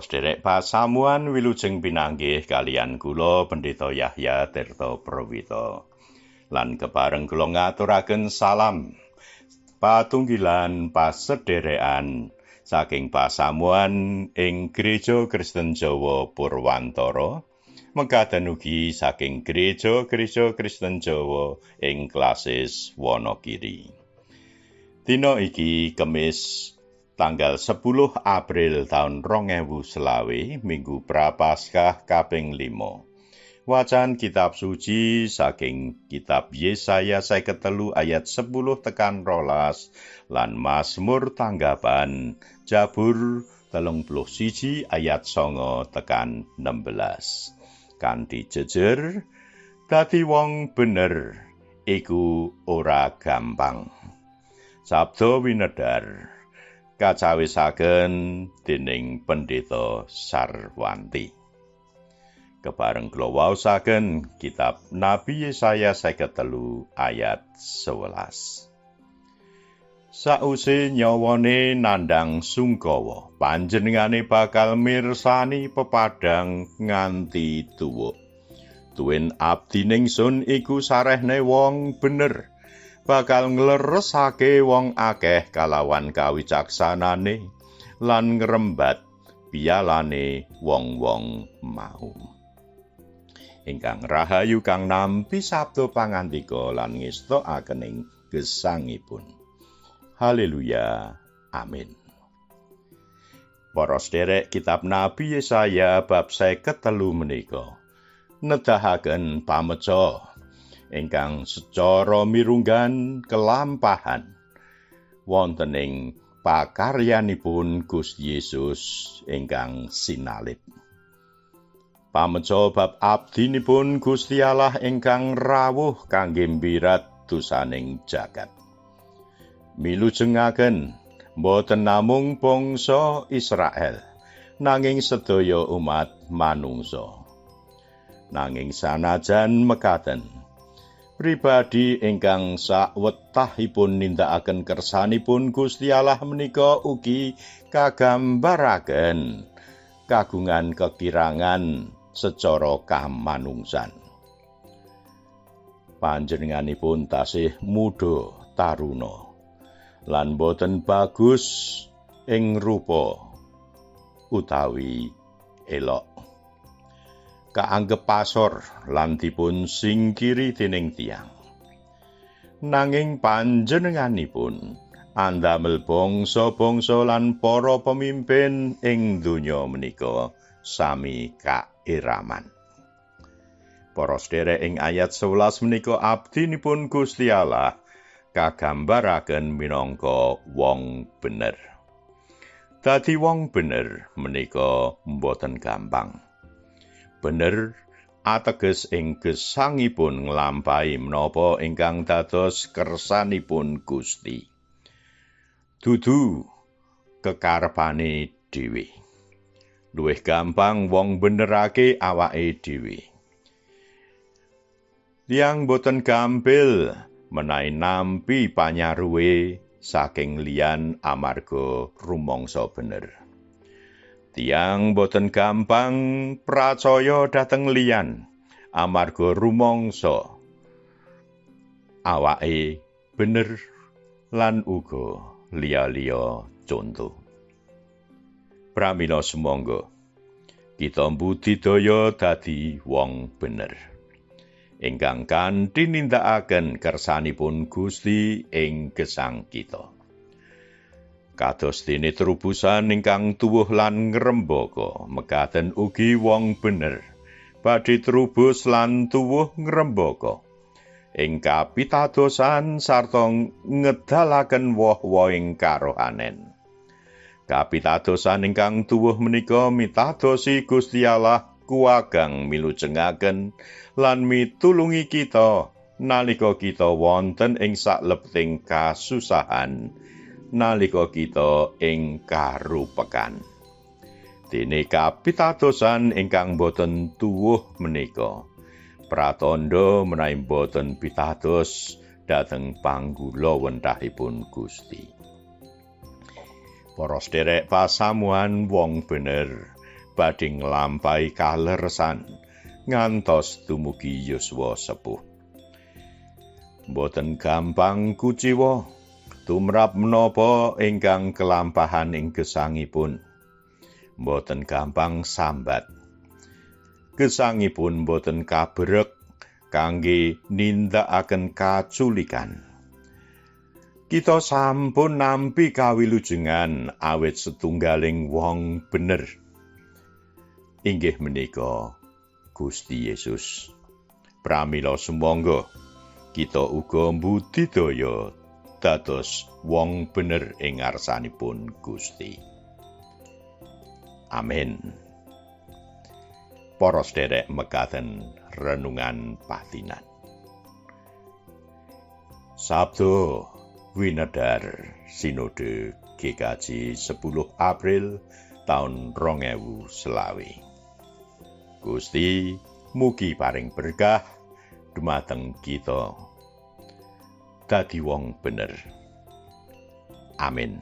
Para sedherek pasamuan wilujeng pinanggih kaliyan kula Pendeta Yahya Tirta Prawita. Lan kepareng kula ngaturaken salam patunggilan pasedherekan saking pasamuan ing Gereja Kristen Jawa Purwantara, mekaten ugi saking Gereja Kristen Jawa ing Klasis Wonokiri. Dina iki Kemis tanggal 10 April tahun 2020, Minggu Prapaskah kaping 5. Wacan kitab suci saking kitab Yesaya 53 ayat 10 tekan 12 lan Mazmur tanggapan Jabur 31 ayat 9 tekan 16. Kanthi jejer, dadi wong bener iku ora gampang. Sabda winedhar kacawisaken dening Pendeta Sarwanti. Kepareng kula waosaken kitab Nabi Yesaya 53 ayat 11. Sause nyawane nandhang sungkawa, panjenengane bakal mirsani pepadang nganti tuwuk. Tuwin abdi ningsun iku sarehne wong bener, bakal ngleresake wong akeh kalawan kawicaksanane lan ngrembat piyalane wong-wong mau. Ingkang rahayu kang nampi sabda pangandika lan ngestokakening gesangipun. Haleluya. Amin. Para sedherek, kitab Nabi Yesaya bab 53 menika nedahaken pameca ingkang secara mirunggan kelampahan wonten ing pakaryanipun Gusti Yesus ingkang sinalib. Pameca bab abdinipun Gusti Allah ingkang rawuh kangge mbirat dosaning jagat. Milujengaken boten namung bangsa Israel, nanging sedaya umat manungsa. Nanging sanajan mekaten, pribadi ingkang sawetahipun nindakaken kersanipun Gusti Allah menika ugi kagambaraken kagungan kekirangan secara kamanungsan. Panjenenganipun tasih muda taruna lan boten bagus ing rupa utawi elok. Kaanggep pasor lan dipun singkiri dening tiyang. Nanging panjenenganipun andamel bangsa-bangsa lan para pemimpin ing donya menika sami kairaman. Para sedherek, ing ayat 11 menika abdinipun Gusti Allah kagambaraken minangka wong bener. Dadi wong bener menika mboten gampang. Bener ateges ing gesangipun nglampahi menapa ingkang dados kersanipun Gusti. Dudu kekarepane dhewe. Luwih gampang wong benerake awake dhewe. Tiyang boten gampil menawi nampi panyaruwe saking liyan amarga rumangsa bener. Tiyang boten gampang pracaya dhateng liyan amarga rumangsa awake bener lan uga liya-liya conto. Pramila sumangga kita mbudidaya dadi wong bener ingkang kanthi nindakaken kersanipun Gusti ing gesang kita. Kados dene terubusan ingkang tuwuh lan ngrembaka, mekaten ugi wong bener badhe trubus lan tuwuh ngrembaka ing kapitadosan sarta ngedalaken woh-wohing karohanen. Kapitadosan ingkang tuwuh menika mitadosi Gusti Allah kuwagang milujengaken lan mitulungi kita nalika kita wonten ing saklebeting kasusahan, nalika kita ing karupekan. Dene kapitadosan ingkang boten tuwuh menika pratandha menawi boten pitados dhateng panggula wentahipun Gusti. Para sedherek pasamuan wong bener badhe nglampahi kaleresan ngantos dumugi yuswa sepuh. Boten gampang kuciwa tumrap menapa ingkang kelampahan ing gesangipun. Boten gampang sambat. Gesangipun boten kabrek kangge nindakaken kaculikan. Kita sampun nampi kawilujengan awit setunggaling wong bener. Inggih menika Gusti Yesus. Pramila sumangga kita uga mbudidaya dados wong bener ing ngarsanipun Gusti. Amin. Para sedherek mekaten renungan patinan. Sabda winedhar Sinode GKJ 10 April taun 2025. Gusti mugi paring berkah dumateng kita dadi wong bener. Amin.